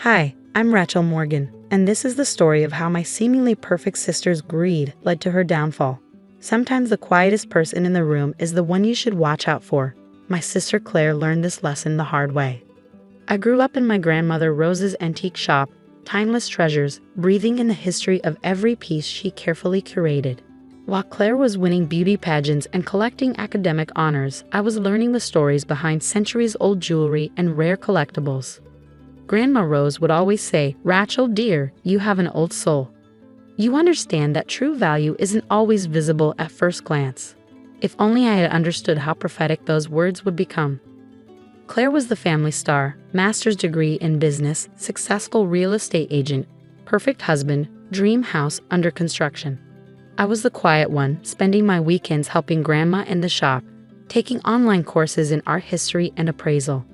Hi, I'm Rachel Morgan, and this is the story of how my seemingly perfect sister's greed led to her downfall. Sometimes the quietest person in the room is the one you should watch out for. My sister Claire learned this lesson the hard way. I grew up in my grandmother Rose's antique shop, timeless treasures, breathing in the history of every piece she carefully curated. While Claire was winning beauty pageants and collecting academic honors, I was learning the stories behind centuries-old jewelry and rare collectibles. Grandma Rose would always say, "Rachel, dear, you have an old soul. You understand that true value isn't always visible at first glance." If only I had understood how prophetic those words would become. Claire was the family star, master's degree in business, successful real estate agent, perfect husband, dream house under construction. I was the quiet one, spending my weekends helping Grandma in the shop, taking online courses in art history and appraisal.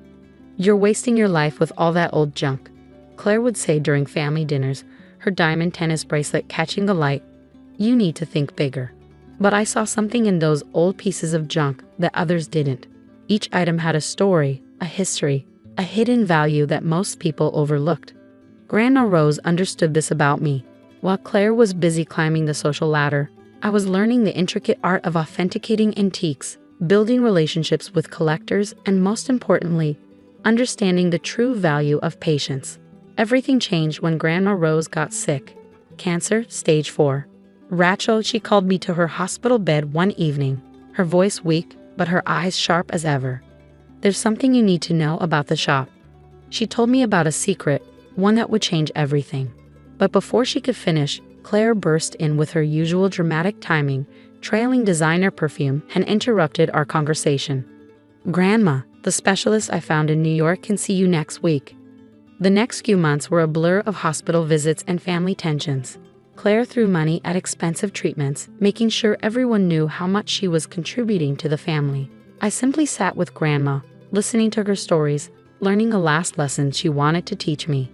"You're wasting your life with all that old junk," Claire would say during family dinners, her diamond tennis bracelet catching the light. "You need to think bigger." But I saw something in those old pieces of junk that others didn't. Each item had a story, a history, a hidden value that most people overlooked. Grandma Rose understood this about me. While Claire was busy climbing the social ladder, I was learning the intricate art of authenticating antiques, building relationships with collectors, and most importantly, understanding the true value of patience. Everything changed when Grandma Rose got sick. Cancer, stage 4. Rachel, she called me to her hospital bed one evening, her voice weak, but her eyes sharp as ever. "There's something you need to know about the shop." She told me about a secret, one that would change everything. But before she could finish, Claire burst in with her usual dramatic timing, trailing designer perfume, and interrupted our conversation. "Grandma, the specialist I found in New York can see you next week." The next few months were a blur of hospital visits and family tensions. Claire threw money at expensive treatments, making sure everyone knew how much she was contributing to the family. I simply sat with Grandma, listening to her stories, learning a last lesson she wanted to teach me.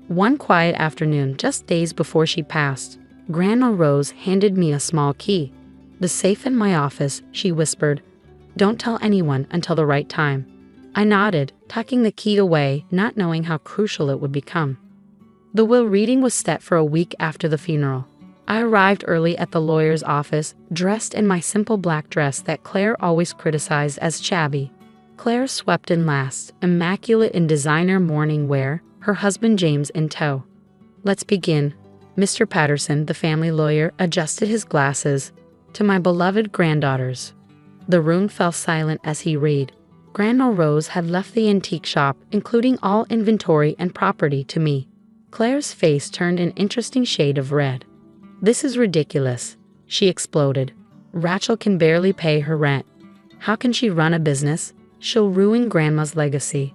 One quiet afternoon, just days before she passed, Grandma Rose handed me a small key. "The safe in my office," she whispered. "Don't tell anyone until the right time." I nodded, tucking the key away, not knowing how crucial it would become. The will reading was set for a week after the funeral. I arrived early at the lawyer's office, dressed in my simple black dress that Claire always criticized as shabby. Claire swept in last, immaculate in designer morning wear, her husband James in tow. "Let's begin." Mr. Patterson, the family lawyer, adjusted his glasses. "To my beloved granddaughters." The room fell silent as he read. Grandma Rose had left the antique shop, including all inventory and property, to me. Claire's face turned an interesting shade of red. "This is ridiculous," she exploded. "Rachel can barely pay her rent. How can she run a business? She'll ruin Grandma's legacy."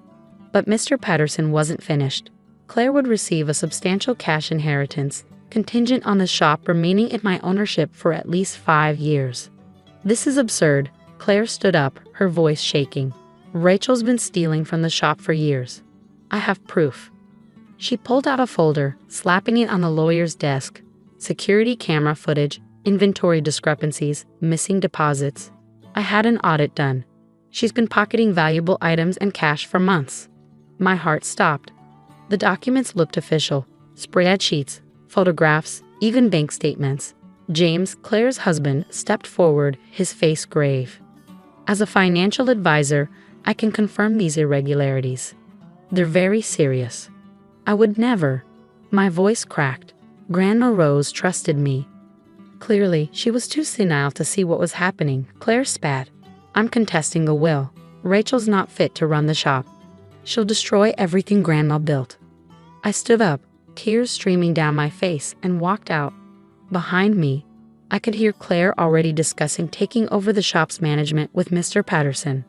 But Mr. Patterson wasn't finished. Claire would receive a substantial cash inheritance, contingent on the shop remaining in my ownership for at least 5 years. "This is absurd." Claire stood up, her voice shaking. "Rachel's been stealing from the shop for years. I have proof." She pulled out a folder, slapping it on the lawyer's desk. Security camera footage, inventory discrepancies, missing deposits. I had an audit done. She's been pocketing valuable items and cash for months. My heart stopped. The documents looked official. Spreadsheets, photographs, even bank statements. James, Claire's husband, stepped forward, his face grave. "As a financial advisor, I can confirm these irregularities. They're very serious." "I would never." My voice cracked. Grandma Rose trusted me. Clearly, she was too senile to see what was happening. Claire spat. "I'm contesting a will. Rachel's not fit to run the shop. She'll destroy everything Grandma built." I stood up, tears streaming down my face, and walked out. Behind me, I could hear Claire already discussing taking over the shop's management with Mr. Patterson.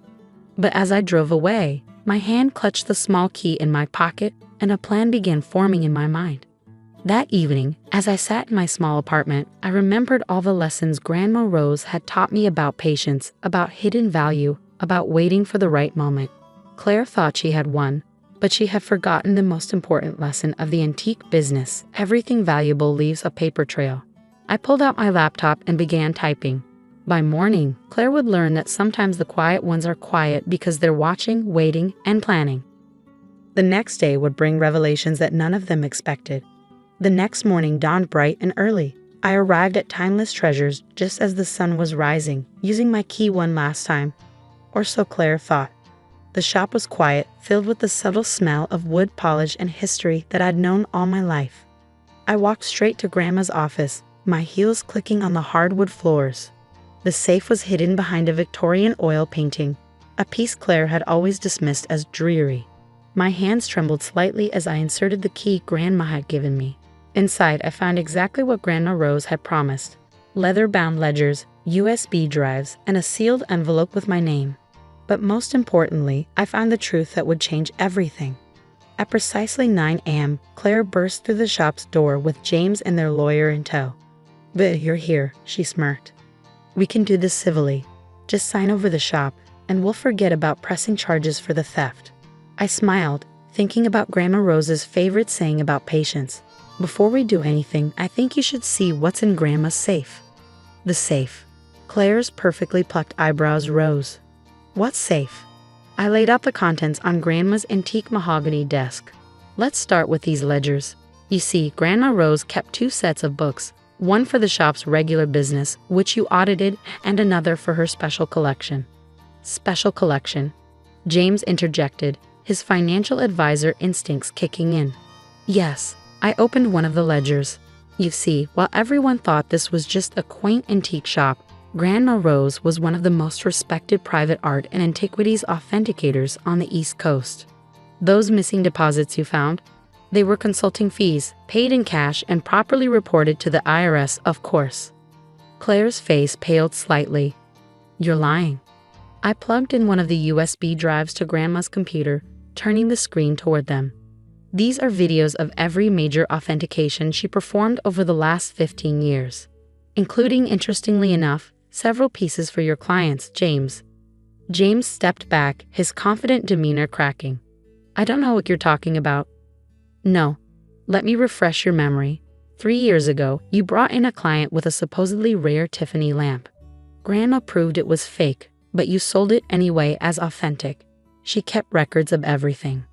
But as I drove away, my hand clutched the small key in my pocket, and a plan began forming in my mind. That evening, as I sat in my small apartment, I remembered all the lessons Grandma Rose had taught me about patience, about hidden value, about waiting for the right moment. Claire thought she had won, but she had forgotten the most important lesson of the antique business. Everything valuable leaves a paper trail. I pulled out my laptop and began typing. By morning, Claire would learn that sometimes the quiet ones are quiet because they're watching, waiting, and planning. The next day would bring revelations that none of them expected. The next morning dawned bright and early. I arrived at Timeless Treasures just as the sun was rising, using my key one last time. Or so Claire thought. The shop was quiet, filled with the subtle smell of wood polish and history that I'd known all my life. I walked straight to Grandma's office, my heels clicking on the hardwood floors. The safe was hidden behind a Victorian oil painting, a piece Claire had always dismissed as dreary. My hands trembled slightly as I inserted the key Grandma had given me. Inside, I found exactly what Grandma Rose had promised: leather-bound ledgers, USB drives, and a sealed envelope with my name. But most importantly, I found the truth that would change everything. At precisely 9 a.m., Claire burst through the shop's door with James and their lawyer in tow. "But you're here," she smirked. "We can do this civilly. Just sign over the shop, and we'll forget about pressing charges for the theft." I smiled, thinking about Grandma Rose's favorite saying about patience. "Before we do anything, I think you should see what's in Grandma's safe." The safe. Claire's perfectly plucked eyebrows rose. "What safe?" I laid out the contents on Grandma's antique mahogany desk. "Let's start with these ledgers. You see, Grandma Rose kept 2 sets of books, one for the shop's regular business, which you audited, and another for her special collection." "Special collection?" James interjected, his financial advisor instincts kicking in. "Yes." I opened one of the ledgers. You see, while everyone thought this was just a quaint antique shop, Grandma Rose was one of the most respected private art and antiquities authenticators on the East Coast. Those missing deposits you found? They were consulting fees, paid in cash and properly reported to the IRS, of course. Claire's face paled slightly. "You're lying." I plugged in one of the USB drives to Grandma's computer, turning the screen toward them. These are videos of every major authentication she performed over the last 15 years, including, interestingly enough, several pieces for your clients, James. James stepped back, his confident demeanor cracking. "I don't know what you're talking about." "No. Let me refresh your memory. 3 years ago, you brought in a client with a supposedly rare Tiffany lamp. Grandma proved it was fake, but you sold it anyway as authentic. She kept records of everything."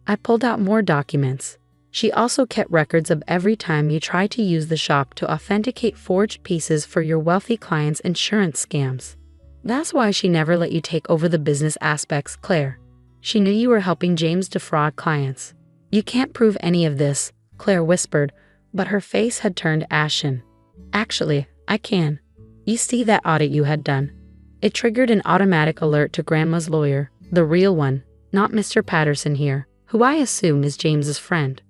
I pulled out more documents. She also kept records of every time you tried to use the shop to authenticate forged pieces for your wealthy clients' insurance scams. That's why she never let you take over the business aspects, Claire. She knew you were helping James defraud clients. "You can't prove any of this," Claire whispered, but her face had turned ashen. "Actually, I can. You see that audit you had done?" It triggered an automatic alert to Grandma's lawyer, the real one, not Mr. Patterson here, who I assume is James's friend.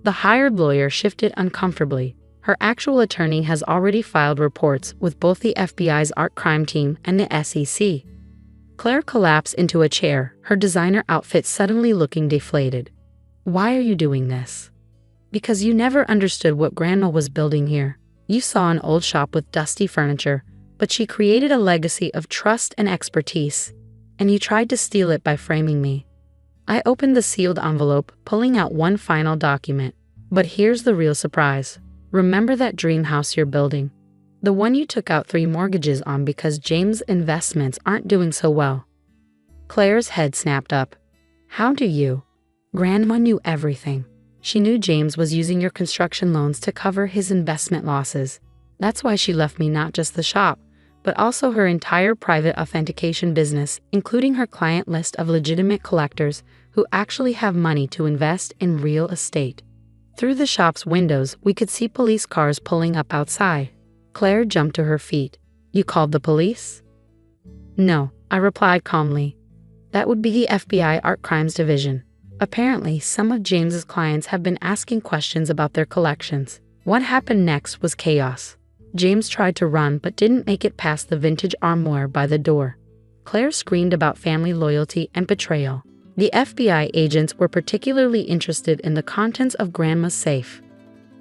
The hired lawyer shifted uncomfortably. Her actual attorney has already filed reports with both the FBI's art crime team and the SEC. Claire collapsed into a chair, her designer outfit suddenly looking deflated. "Why are you doing this?" "Because you never understood what Grandma was building here. You saw an old shop with dusty furniture, but she created a legacy of trust and expertise, and you tried to steal it by framing me." I opened the sealed envelope, pulling out one final document. "But here's the real surprise. Remember that dream house you're building? The one you took out 3 mortgages on because James' investments aren't doing so well." Claire's head snapped up. "How do you?" "Grandma knew everything. She knew James was using your construction loans to cover his investment losses. That's why she left me not just the shop, but also her entire private authentication business, including her client list of legitimate collectors who actually have money to invest in real estate." Through the shop's windows, we could see police cars pulling up outside. Claire jumped to her feet. "You called the police?" "No," I replied calmly. "That would be the FBI Art Crimes Division. Apparently, some of James's clients have been asking questions about their collections. What happened next was chaos. James tried to run but didn't make it past the vintage armoire by the door." Claire screamed about family loyalty and betrayal. The FBI agents were particularly interested in the contents of Grandma's safe.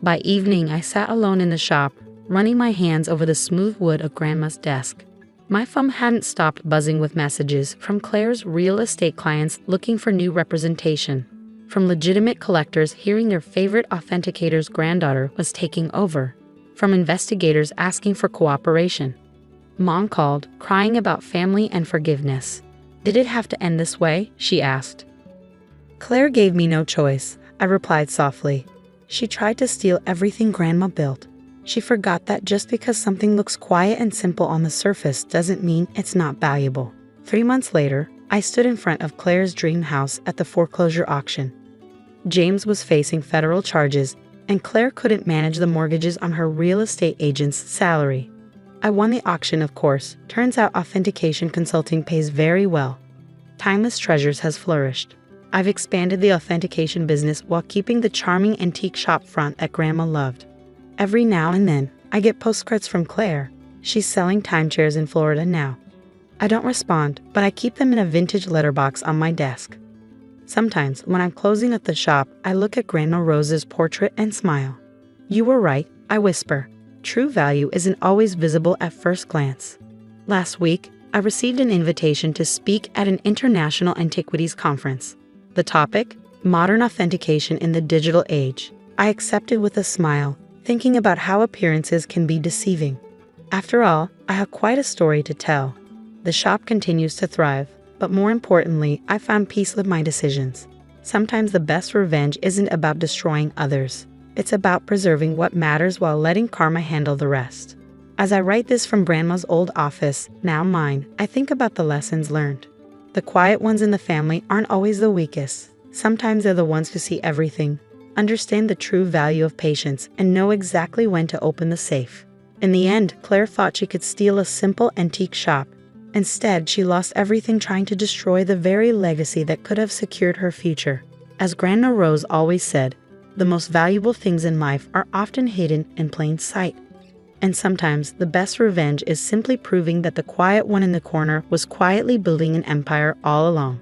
By evening, I sat alone in the shop, running my hands over the smooth wood of Grandma's desk. My phone hadn't stopped buzzing with messages from Claire's real estate clients looking for new representation, from legitimate collectors hearing their favorite authenticator's granddaughter was taking over, from investigators asking for cooperation. Mom called, crying about family and forgiveness. "Did it have to end this way?" she asked. Claire gave me no choice, I replied softly. She tried to steal everything Grandma built. She forgot that just because something looks quiet and simple on the surface doesn't mean it's not valuable. 3 months later, I stood in front of Claire's dream house at the foreclosure auction. James was facing federal charges, and Claire couldn't manage the mortgages on her real estate agent's salary. I won the auction, of course. Turns out authentication consulting pays very well. Timeless Treasures has flourished. I've expanded the authentication business while keeping the charming antique shop front that Grandma loved. Every now and then, I get postcards from Claire. She's selling timeshares in Florida now. I don't respond, but I keep them in a vintage letterbox on my desk. Sometimes, when I'm closing up the shop, I look at Grandma Rose's portrait and smile. You were right, I whisper. True value isn't always visible at first glance. Last week, I received an invitation to speak at an international antiquities conference. The topic? Modern authentication in the digital age. I accepted with a smile, thinking about how appearances can be deceiving. After all, I have quite a story to tell. The shop continues to thrive, but more importantly, I found peace with my decisions. Sometimes the best revenge isn't about destroying others. It's about preserving what matters while letting karma handle the rest. As I write this from Grandma's old office, now mine, I think about the lessons learned. The quiet ones in the family aren't always the weakest. Sometimes they're the ones who see everything, understand the true value of patience, and know exactly when to open the safe. In the end, Claire thought she could steal a simple antique shop. Instead, she lost everything trying to destroy the very legacy that could have secured her future. As Grandma Rose always said, the most valuable things in life are often hidden in plain sight. And sometimes the best revenge is simply proving that the quiet one in the corner was quietly building an empire all along.